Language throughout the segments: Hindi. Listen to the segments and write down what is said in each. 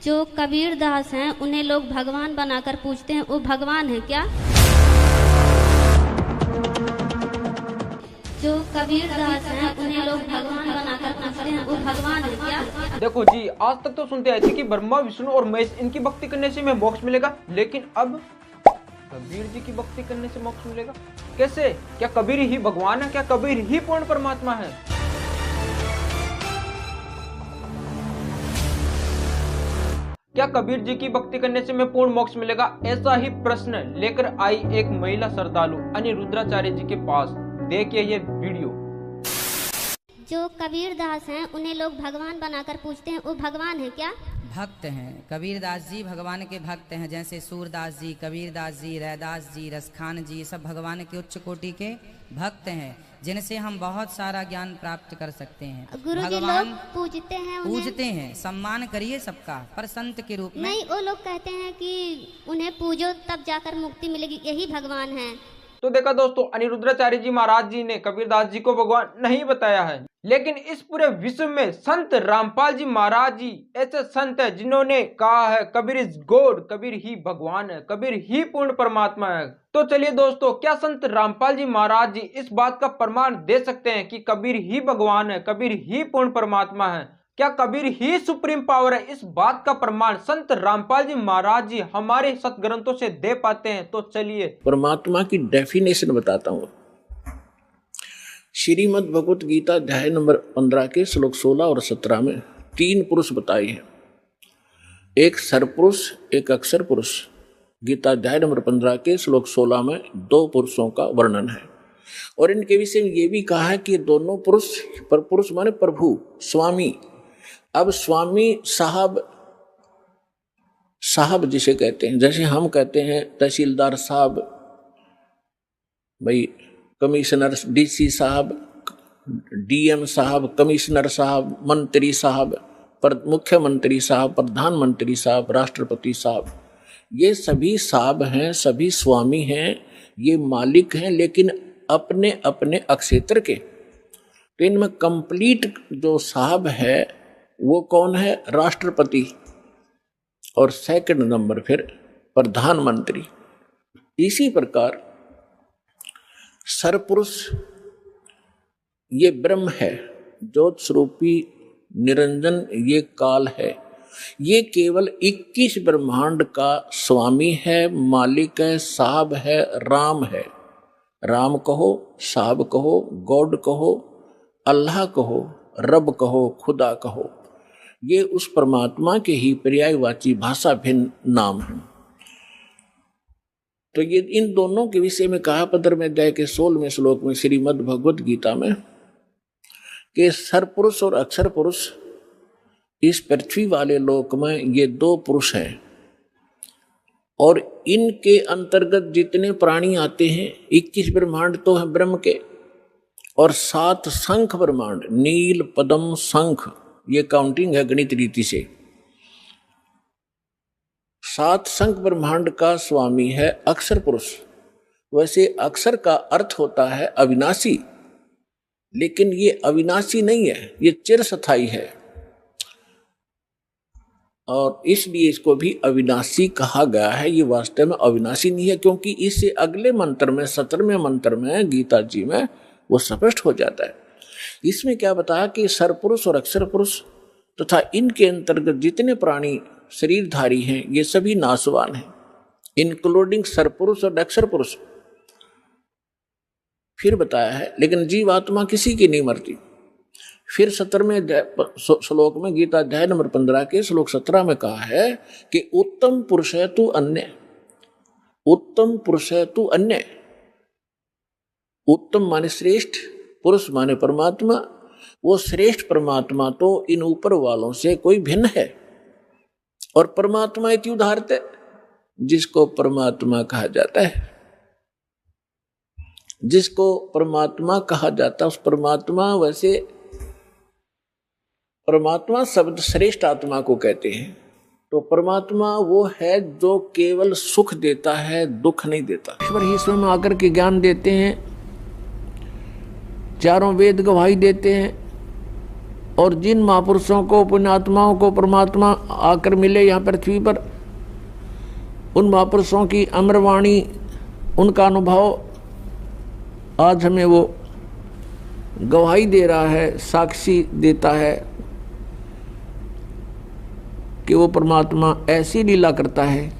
जो कबीर दास हैं उन्हें लोग भगवान बनाकर पूछते हैं, वो भगवान है क्या? जो कबीर दास हैं उन्हें लोग भगवान बनाकर पूछते हैं, वो भगवान है क्या? देखो जी, आज तक तो सुनते आए थे कि ब्रह्मा विष्णु और महेश इनकी भक्ति करने से हमें मोक्ष मिलेगा, लेकिन अब कबीर जी की भक्ति करने से मोक्ष मिलेगा कैसे? क्या कबीर ही भगवान है? क्या कबीर ही पूर्ण परमात्मा है? क्या कबीर जी की भक्ति करने से हमें पूर्ण मोक्ष मिलेगा? ऐसा ही प्रश्न लेकर आई एक महिला श्रद्धालु अनिरुद्राचार्य जी के पास। देखिए ये वीडियो। जो कबीर दास हैं उन्हें लोग भगवान बनाकर पूछते हैं, वो भगवान है क्या? भक्त हैं। कबीर दास जी भगवान के भक्त हैं, जैसे सूरदास जी, कबीर दास जी, रैदास जी, रसखान जी, सब भगवान के उच्च कोटि के भक्त हैं, जिनसे हम बहुत सारा ज्ञान प्राप्त कर सकते हैं। गुरु जी लोग पूजते हैं उन्हें? पूजते हैं, सम्मान करिए सबका, पर संत के रूप में नहीं। वो लोग कहते हैं कि उन्हें पूजो तब जाकर मुक्ति मिलेगी, यही भगवान है। तो देखा दोस्तों, अनिरुद्राचार्य जी महाराज जी ने कबीरदास जी को भगवान नहीं बताया है, लेकिन इस पूरे विश्व में संत रामपाल जी महाराज जी ऐसे संत है जिन्होंने कहा है कबीर इज गॉड, कबीर ही भगवान है, कबीर ही पूर्ण परमात्मा है। तो चलिए दोस्तों, क्या संत रामपाल जी महाराज जी इस बात का प्रमाण दे सकते हैं कि कबीर ही भगवान है, कबीर ही पूर्ण परमात्मा है? क्या कबीर ही सुप्रीम पावर है? इस बात का प्रमाण संत रामपाल जी महाराज जी हमारे सतग्रंथों से दे पाते हैं। तो चलिए परमात्मा की डेफिनेशन बताता हूँ। श्रीमद् भगवत गीता अध्याय नंबर 15 के श्लोक 16 और 17 में 3 पुरुष बताए हैं, एक सरपुरुष, एक अक्षर पुरुष। गीता अध्याय नंबर 15 के श्लोक 16 में 2 पुरुषों का वर्णन है, और इनके विषय में ये भी कहा है कि दोनों पुरुष, पर पुरुष माने प्रभु, स्वामी। अब स्वामी साहब जिसे कहते हैं, जैसे हम कहते हैं तहसीलदार साहब, भाई कमिश्नर, डीसी साहब, डीएम साहब, कमिश्नर साहब, मंत्री साहब, मुख्यमंत्री साहब, प्रधानमंत्री साहब, राष्ट्रपति साहब, ये सभी साहब हैं, सभी स्वामी हैं, ये मालिक हैं, लेकिन अपने अपने अक्षेत्र के। तो इनमें कंप्लीट जो साहब है वो कौन है? राष्ट्रपति, और सेकंड नंबर फिर प्रधानमंत्री। इसी प्रकार सरपुरुष ये ब्रह्म है, ज्योत स्वरूपी निरंजन ये काल है, ये केवल 21 ब्रह्मांड का स्वामी है, मालिक है, साहब है, राम है। राम कहो, साहब कहो, गॉड कहो, अल्लाह कहो, रब कहो, खुदा कहो, ये उस परमात्मा के ही पर्यायवाची भाषा भिन्न नाम है। तो ये इन दोनों के विषय में कहा 15वें अध्याय के 16वें श्लोक में श्रीमद् भगवत गीता में कि सरपुरुष और अक्षर पुरुष इस पृथ्वी वाले लोक में ये 2 पुरुष हैं, और इनके अंतर्गत जितने प्राणी आते हैं 21 ब्रह्मांड तो है ब्रह्म के, और 7 शंख ब्रह्मांड, नील, पद्म, शंख, ये काउंटिंग है गणित रीति से। 7 शंख ब्रह्मांड का स्वामी है अक्षर पुरुष। वैसे अक्षर का अर्थ होता है अविनाशी, लेकिन ये अविनाशी नहीं है, ये चिरस्थायी है, और इसलिए इसको भी अविनाशी कहा गया है। ये वास्तव में अविनाशी नहीं है, क्योंकि इससे अगले मंत्र में 17वें मंत्र में गीता जी में वो स्पष्ट हो जाता है। इसमें क्या बताया कि सरपुरुष और अक्षर पुरुष तथा इनके अंतर्गत जितने प्राणी शरीरधारी हैं ये सभी नाशवान हैं, इंक्लूडिंग सरपुरुष और अक्षर पुरुष। फिर बताया है लेकिन जीवात्मा किसी की नहीं मरती। फिर 17वें श्लोक में गीता अध्याय नंबर 15 के श्लोक 17 में कहा है कि उत्तम पुरुष है तू अन्य, उत्तम पुरुष है तू अन्य। उत्तम माने श्रेष्ठ, पुरुष माने परमात्मा। वो श्रेष्ठ परमात्मा तो इन ऊपर वालों से कोई भिन्न है, और परमात्मा इति उदाहरते, जिसको परमात्मा कहा जाता है, जिसको परमात्मा कहा जाता है उस परमात्मा, वैसे परमात्मा शब्द श्रेष्ठ आत्मा को कहते हैं। तो परमात्मा वो है जो केवल सुख देता है, दुख नहीं देता। ईश्वर ही स्वयं आकर के ज्ञान देते हैं, चारों वेद गवाही देते हैं, और जिन महापुरुषों को, पुण्यात्माओं को परमात्मा आकर मिले यहाँ पृथ्वी पर, उन महापुरुषों की अमरवाणी, उनका अनुभव आज हमें वो गवाही दे रहा है, साक्षी देता है कि वो परमात्मा ऐसी लीला करता है।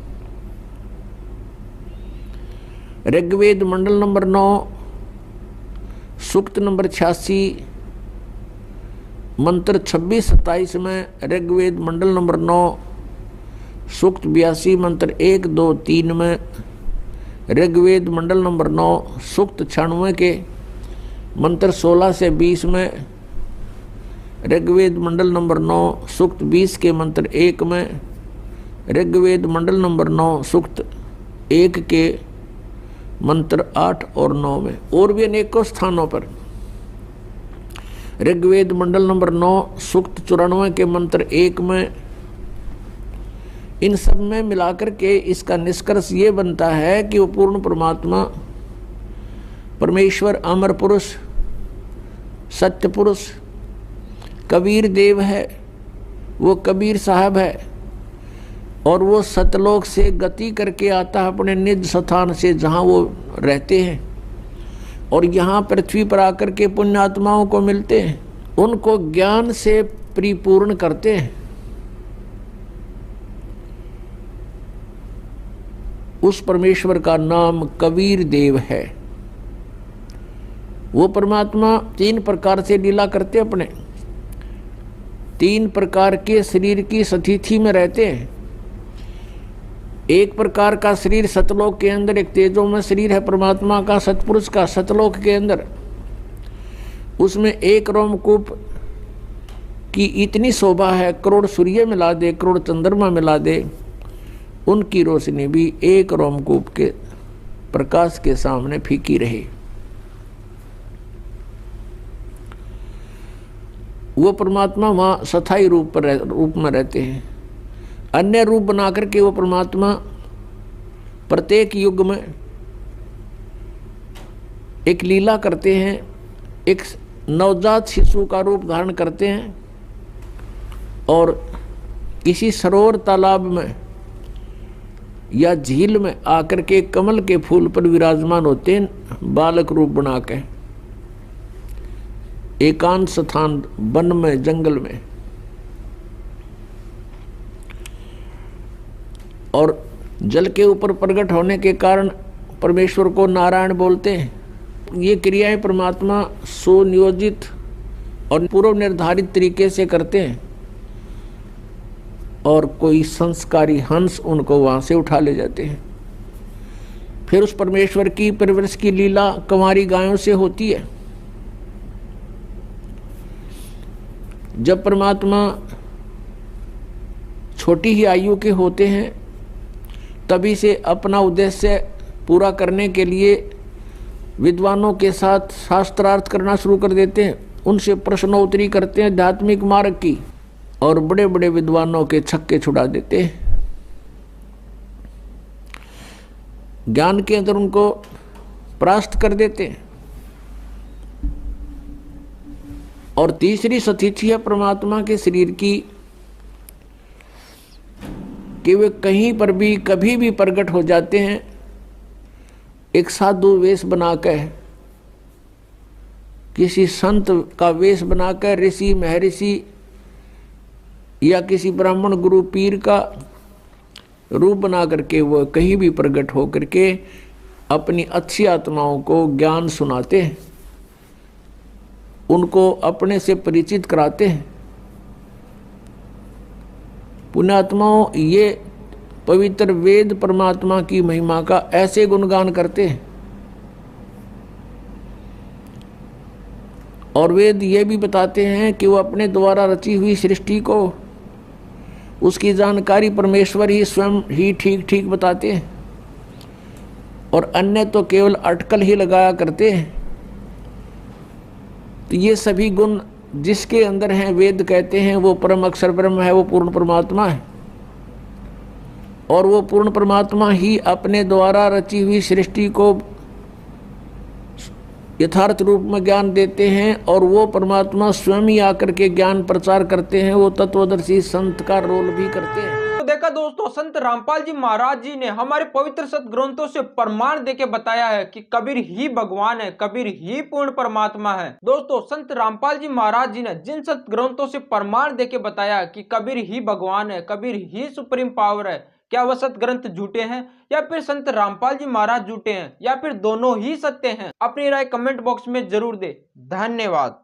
ऋग्वेद मंडल नंबर 9 सूक्त नंबर 86 मंत्र 26-27 में, ऋग्वेद मंडल नंबर 9 सूक्त 82 मंत्र 1, 2, 3 में, ऋग्वेद मंडल नंबर 9 सूक्त 96 के मंत्र 16 से 20 में, ऋग्वेद मंडल नंबर 9 सूक्त 20 के मंत्र 1 में, ऋग्वेद मंडल नंबर 9 सूक्त 1 के मंत्र 8 और 9 में, और भी अनेकों स्थानों पर ऋग्वेद मंडल नंबर 9 सूक्त 94 के मंत्र 1 में, इन सब में मिलाकर के इसका निष्कर्ष ये बनता है कि वो पूर्ण परमात्मा, परमेश्वर, अमर पुरुष, सत्य पुरुष कबीर देव है। वो कबीर साहब है और वो सतलोक से गति करके आता है अपने निज स्थान से जहाँ वो रहते हैं, और यहाँ पृथ्वी पर आकर के पुण्यात्माओं को मिलते हैं, उनको ज्ञान से परिपूर्ण करते हैं। उस परमेश्वर का नाम कबीर देव है। वो परमात्मा 3 प्रकार से लीला करते, अपने 3 प्रकार के शरीर की स्थिति में रहते हैं। एक प्रकार का शरीर सतलोक के अंदर, एक तेजो में शरीर है परमात्मा का, सतपुरुष का, सतलोक के अंदर। उसमें एक रोमकूप की इतनी शोभा है, करोड़ सूर्य मिला दे, करोड़ चंद्रमा मिला दे, उनकी रोशनी भी एक रोमकूप के प्रकाश के सामने फीकी रहे। वो परमात्मा वहाँ स्थायी रूप में रहते हैं। अन्य रूप बना करके वो परमात्मा प्रत्येक युग में एक लीला करते हैं, एक नवजात शिशु का रूप धारण करते हैं और किसी सरोवर, तालाब में या झील में आकर के कमल के फूल पर विराजमान होते हैं, बालक रूप बना के, एकांत स्थान, वन में, जंगल में। और जल के ऊपर प्रकट होने के कारण परमेश्वर को नारायण बोलते हैं। ये क्रियाएं परमात्मा सुनियोजित और पूर्व निर्धारित तरीके से करते हैं, और कोई संस्कारी हंस उनको वहाँ से उठा ले जाते हैं। फिर उस परमेश्वर की परवरिश की लीला कंवारी गायों से होती है। जब परमात्मा छोटी ही आयु के होते हैं, तभी से अपना उद्देश्य पूरा करने के लिए विद्वानों के साथ शास्त्रार्थ करना शुरू कर देते हैं, उनसे प्रश्नोत्तरी करते हैं आध्यात्मिक मार्ग की, और बड़े बड़े विद्वानों के छक्के छुड़ा देते हैं। ज्ञान के अंदर उनको परास्त कर देते हैं। और तीसरी स्थिति है परमात्मा के शरीर की कि वे कहीं पर भी कभी भी प्रकट हो जाते हैं, एक साधु वेश बनाकर, किसी संत का वेश बनाकर, ऋषि महर्षि या किसी ब्राह्मण गुरु पीर का रूप बना करके वो कहीं भी प्रकट हो करके अपनी अच्छी आत्माओं को ज्ञान सुनाते हैं, उनको अपने से परिचित कराते हैं। पुण्यात्माओं ये पवित्र वेद परमात्मा की महिमा का ऐसे गुणगान करते हैं, और वेद ये भी बताते हैं कि वो अपने द्वारा रची हुई सृष्टि को, उसकी जानकारी परमेश्वर ही स्वयं ही ठीक ठीक बताते हैं, और अन्य तो केवल अटकल ही लगाया करते हैं। तो ये सभी गुण जिसके अंदर हैं, वेद कहते हैं वो परम अक्षर ब्रह्म है, वो पूर्ण परमात्मा है, और वो पूर्ण परमात्मा ही अपने द्वारा रची हुई सृष्टि को यथार्थ रूप में ज्ञान देते हैं और वो परमात्मा स्वयं ही आकर के ज्ञान प्रचार करते हैं। वो तत्वदर्शी संत का रोल भी करते हैं। तो देखा दोस्तों, संत रामपाल जी महाराज जी ने हमारे पवित्र सदग्रंथों से प्रमाण देके बताया है कि कबीर ही भगवान है, कबीर ही पूर्ण परमात्मा है। दोस्तों, संत रामपाल जी महाराज जी ने जिन सदग्रंथों से प्रमाण देके बताया कि कबीर ही भगवान है, कबीर ही सुप्रीम पावर है, क्या वह सदग्रंथ झूठे हैं या फिर संत रामपाल जी महाराज झूठे हैं या फिर दोनों ही सत्य हैं? अपनी राय कमेंट बॉक्स में जरूर दे। धन्यवाद।